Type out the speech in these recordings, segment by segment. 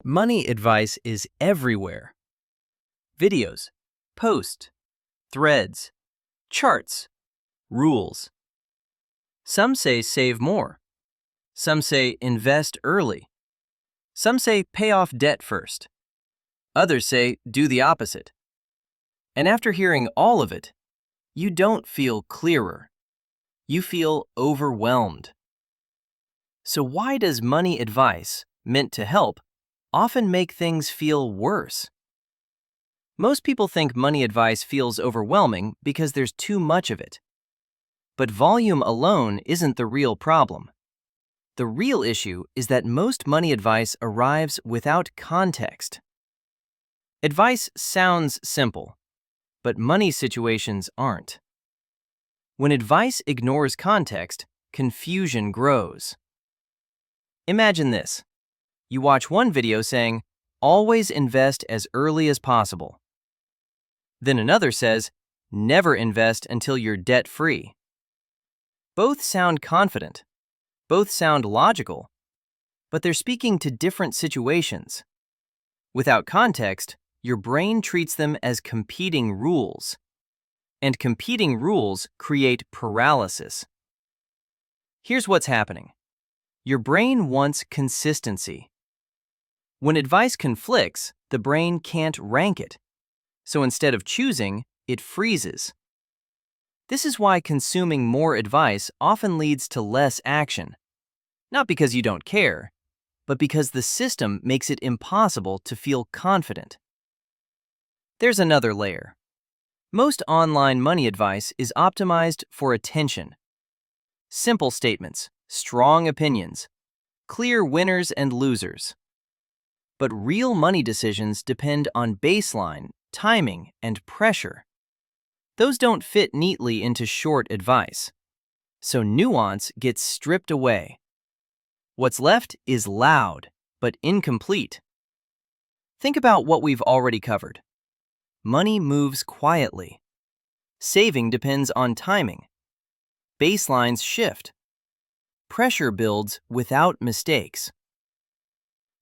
Money advice is everywhere. Videos, posts, threads, charts, rules. Some say save more. Some say invest early. Some say pay off debt first. Others say do the opposite. And after hearing all of it, you don't feel clearer. You feel overwhelmed. So why does money advice, meant to help, often make things feel worse? Most people think money advice feels overwhelming because there's too much of it. But volume alone isn't the real problem. The real issue is that most money advice arrives without context. Advice sounds simple, but money situations aren't. When advice ignores context, confusion grows. Imagine this. You watch one video saying, always invest as early as possible. Then another says, never invest until you're debt-free. Both sound confident. Both sound logical. But they're speaking to different situations. Without context, your brain treats them as competing rules. And competing rules create paralysis. Here's what's happening. Your brain wants consistency. When advice conflicts, the brain can't rank it. So instead of choosing, it freezes. This is why consuming more advice often leads to less action. Not because you don't care, but because the system makes it impossible to feel confident. There's another layer. Most online money advice is optimized for attention. Simple statements, strong opinions, clear winners and losers. But real money decisions depend on baseline, timing, and pressure. Those don't fit neatly into short advice. So nuance gets stripped away. What's left is loud, but incomplete. Think about what we've already covered. Money moves quietly. Saving depends on timing. Baselines shift. Pressure builds without mistakes.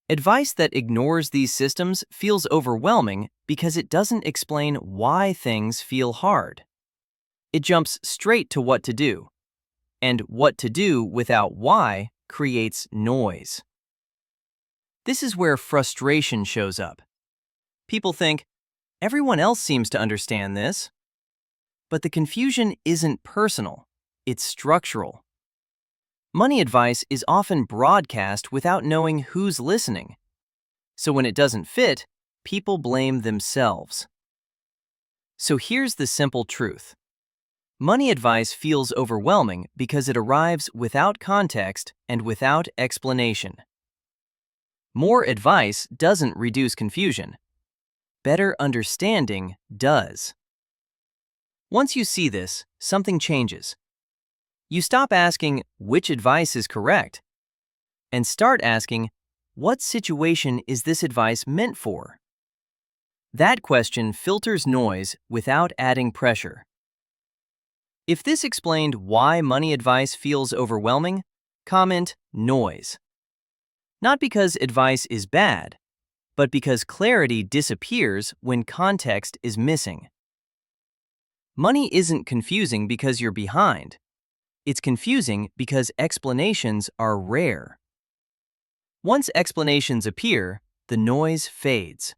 Advice that ignores these systems feels overwhelming because it doesn't explain why things feel hard. It jumps straight to what to do. And what to do without why creates noise. This is where frustration shows up. People think, everyone else seems to understand this. But the confusion isn't personal, it's structural. Money advice is often broadcast without knowing who's listening. So when it doesn't fit, people blame themselves. So here's the simple truth. Money advice feels overwhelming because it arrives without context and without explanation. More advice doesn't reduce confusion. Better understanding does. Once you see this, something changes. You stop asking which advice is correct and start asking, what situation is this advice meant for? That question filters noise without adding pressure. If this explained why money advice feels overwhelming, comment noise. Not because advice is bad, but because clarity disappears when context is missing. Money isn't confusing because you're behind. It's confusing because explanations are rare. Once explanations appear, the noise fades.